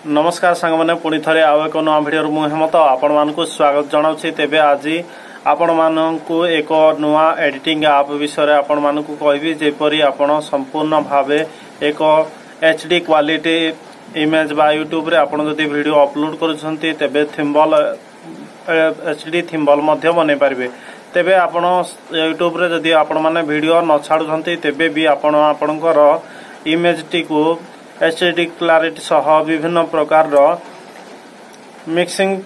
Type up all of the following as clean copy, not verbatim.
नमस्कार सांग मैंने पुणी थे आउ एक नुआ भिडियो मु हेमंत आपण मानक स्वागत जनाऊँ। तेबे आज आपण मानक एक नुआ एडिटिंग आप विषय आपण मानक कहबी जेपरी आपण संपूर्ण भाव एक HD क्वालिटी इमेज बा यूट्यूब रे आपण जदि वीडियो अपलोड करूछंती तेबे थिम्बल HD थिम्बल मध्य बनै पारिबे। तेबे आपण यूट्यूब रे जदि आपण माने वीडियो न छाडुछंती तेबे भी आपण आपणकर इमेज टी को HD क्लारिटी सह विभिन्न प्रकार मिक्सिंग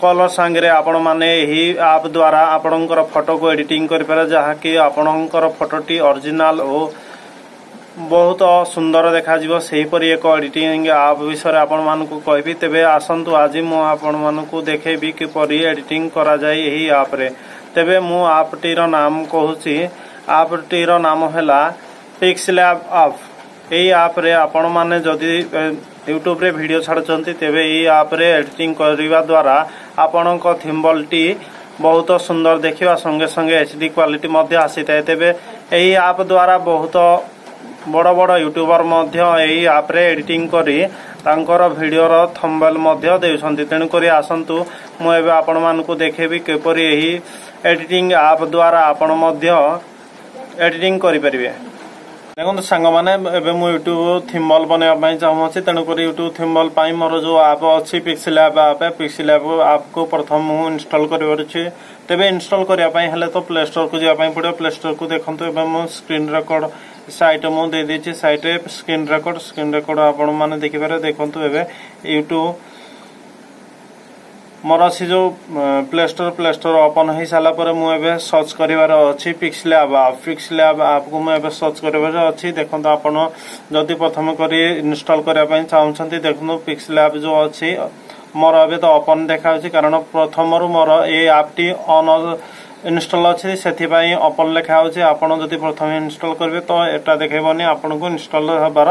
कलर सांगे आपण माने ही आप द्वारा आपणकर फोटो को एडिटिंग कर पारे जहाँकि आपणकर फोटोटी ओरिजिनल और बहुत सुंदर देखा जीवो। सेहीपरि एक एडिटिंग आप विषय आपण मानकु कहबी। तेबे आसंतु आज मु आपण मानकु देखेबी किपरि एडिटिंग करा जाय एही आप रे। तेबे मु आपटीर नाम कहूची। आपटीर नाम हैला पिक्सलैब आप। यही आप रे आपण माने जदि यूट्यूब रे वीडियो छाड़चंती तेबे यही आप रे एडिटिंग करबा द्वारा आपणक थिम्बल टी बहुत सुंदर देखिबा संगे संगे HD क्वालिटी मध्य आसीताय। तेबे यही आप द्वारा बहुत बड़ बड़ यूट्यूबर मध्य यही आप रे एडिटिंग करी तांकर वीडियो रो थंबनेल मध्य देउछंती। तेनु करी आसंतु मु एबे आपण मानकु देखेबी केपरि यही एडिटिंग आप द्वारा आपण मध्य एडिटिंग करि परिबे। देखो सांग मैंने यूट्यूब थिम्बल बनवाई चाहूँगी। तेणुक यूट्यूब थिम्बल मोर जो आप अच्छी पिक्सलैब आप पिक्सलैब आप को प्रथम मुझे इनस्टॉल कर तेबे इनस्टॉल करने तो प्ले स्टोर को जावाई पड़ो। प्ले स्टोर को देखो मु स्क्रीन रेकॉर्ड साइट मुझे साइट स्क्रीन रेकॉर्ड आपण मैंने देखिपारे। देखो यूट्यूब मोर अच्छी जो प्ले स्टोर ओपन हो सारा पर मुझे सर्च करार अच्छी पिक्सलैब आप को मुझे सर्च करार अच्छी। देखो आपण जदि प्रथम कर इनस्टॉल करने चाहते देखो पिक्सलैब जो अच्छी मोर ए तो ओपन देखा कारण प्रथम मोर ये आपटी ऑन इनस्टॉल अच्छी से ओपन लिखा आपड़ जदि प्रथम इनस्टॉल करेंगे तो यहाँ देखेबनी आपन को इनस्टॉल हबार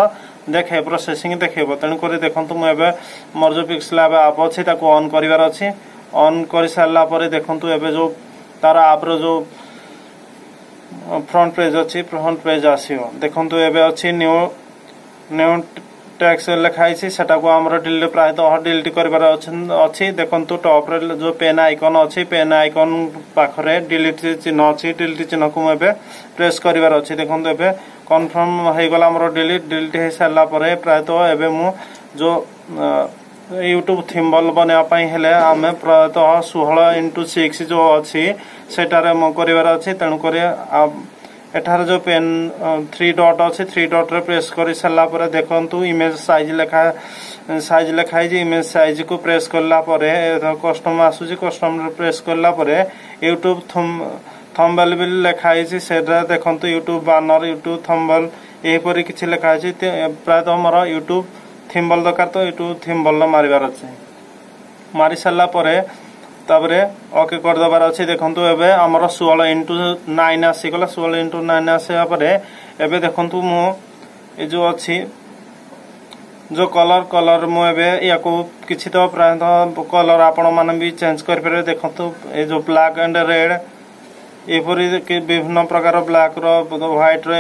देखे प्रोसेसिंग देखेब। तेणुक देखो मुझे मोर जो पिक्सलैब आप अच्छी ऑन करार अच्छी ऑन कर सारापर देखो एवं जो तार आप्र जो फ्रंट पेज अच्छी फ्रंट पेज आसो। देखो एवं अच्छी न्यू टैक्स लिखाई सेटा को आमर डिलीट प्रायतः डिलीट करार अच्छी। देखो टॉप रे जो पेन आइकन अच्छी पेन आइकन पाखरे डिलीट चिन्ह अच्छी डिलीट चिन्ह को मुझे प्रेस करार अच्छी। देखो एवं कन्फर्म हो गला मोर डिलीट हो सारा पर प्रायतः एवं मु जो यूट्यूब थिम्बल बनवाई हेले आमे प्रायतः 16:6 जो अच्छी सेटारे मो करार अच्छी। तेणुक एठार जो पेन 3 डॉट अच्छी 3 डॉट रे प्रेस कर सारा पर देखु इमेज साइज लिखाई इमेज साइज को प्रेस करला कस्टम आसूची कस्टम प्रेस करला यूट्यूब थंबनेल भी लिखाई देखो यूट्यूब बैनर यूट्यूब थंबनेल यहीपरि किसी लिखाई। प्रायतः मोर यूट्यूब थिम्बल दरकार तो यूट्यूब थिम्बल मारिबार अच्छे मारी सारा तापरे ओके कर दबार अच्छी। देखो एबे हमर 16:9 आसीगला 16:9 आसा परे एबे देखो मु ए जो अच्छी जो कलर मु एबे या को किछि तो प्रायतः कलर आपण माने भी चेंज कर पारे। देखो ए जो ब्लैक एंड रेड एपरि विभिन्न प्रकार ब्लैक रो व्हाइट रो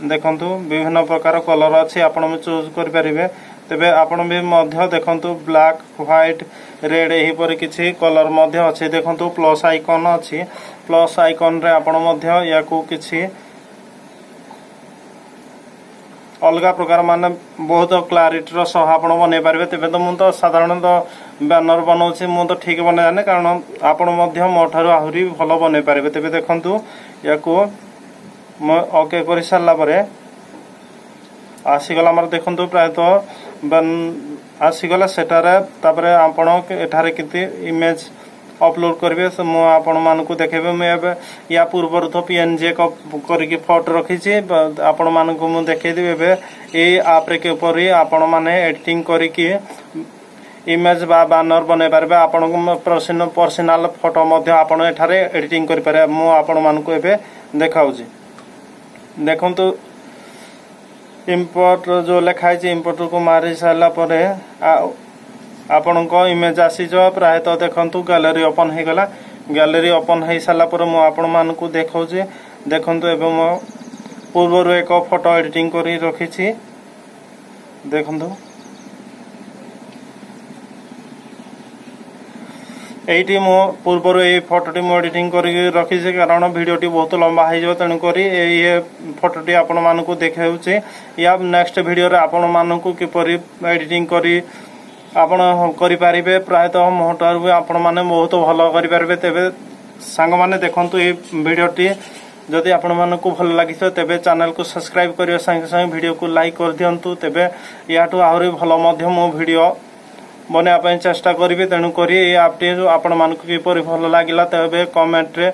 देखो विभिन्न प्रकार कलर अच्छी आपण चूज कर पारिबे। तेबे आपण भी मध्य देखो ब्लैक व्हाइट रेड यहीपरि किछि कलर मध्य अच्छे। देखो प्लस आइकन अच्छी प्लस आइकन रे आपण मध्य या को किछि अलग प्रकार माने बहुत क्लारिटी रो सह आपण बनै पारिबे। तेबे तो मु तो साधारणतः बैनर बनाउछि मु तो ठीक बनै जाने कारण आपण मध्य मोठारो आहुरी भलो बनै पारिबे। तेबे देखंतु या को म ओके करि सारला परे आसीगला हमर देखंतु प्रायतः आसीगला सेटारे तापरे आपण एठारे किति इमेज अपलोड करेंगे तो मु आपण मानकु देखेबे। मैं या पूर्व तो PNG करके फोटो रखी आपण मानकु मु देखेदेबे एबे ए आप रे केपरि आपण माने एडिटिंग करके इमेज बा बैनर बनै पारबे। आपण को पर्सनल फोटो मध्य आपण एठारे एडिटिंग करि पारे। मु आपण मानकु एबे देखाउची। देखंतु इंपोर्ट जो लिखाई इंपोर्ट को मारी सारा पर आपण को इमेज आसी प्रायतः देखो गैलरी ओपन हो गला। गैलरी ओपन हो सारा पर मु आपण मानकु देखाउची। देखंतु एबे मो पूर्व एक फोटो एडिटिंग करी रखी देखंतु এইটি মো ପୂର୍ବରୁ এই ଫଟୋଟି ମୁଁ ଏଡିଟିଂ କରିକି ରଖିଛି କାରଣ ଭିଡ଼ିଓଟି ବହୁତ ଲମ୍ବା ହେଇଯିବ ତେଣୁକରି ଏଇ ଫଟୋଟି ଆପଣମାନଙ୍କୁ ଦେଖାଉଛି। ୟା ନେକ୍ସଟ ଭିଡ଼ିଓରେ ଆପଣମାନଙ୍କୁ କିପରି ଏଡିଟିଂ କରି ଆପଣ କରିପାରିବେ ପ୍ରାୟତଃ ମୋ ଠାରୁ ବି ଆପଣମାନେ ବହୁତ ଭଲ କରିପାରିବେ। ତେବେ ସାଙ୍ଗମାନେ ଦେଖନ୍ତୁ এই ଭିଡ଼ିଓଟି ଯଦି ଆପଣମାନଙ୍କୁ ଭଲ ଲାଗିଥିବ ତେବେ ଚ୍ୟାନେଲକୁ ସବସ୍କ୍ରାଇବ କରିବା ସାଙ୍ଗେ ସାଙ୍ଗେ ଭିଡ଼ିଓକୁ ଲାଇକ୍ କରିଦିଅନ୍ତୁ। ତେବେ ୟାଠୁ ଆହୁରି ଭଲ ମଧ୍ୟ ମୁଁ ଭିଡ଼ିଓ ବନେଇବା ପାଇଁ ଚେଷ୍ଟା କରିବି। ତେଣୁକରି এই ଆପଟି ଆପଣମାନଙ୍କୁ କିପରି ଭଲ ଲାଗିଲା ତେବେ କମେଣ୍ଟରେ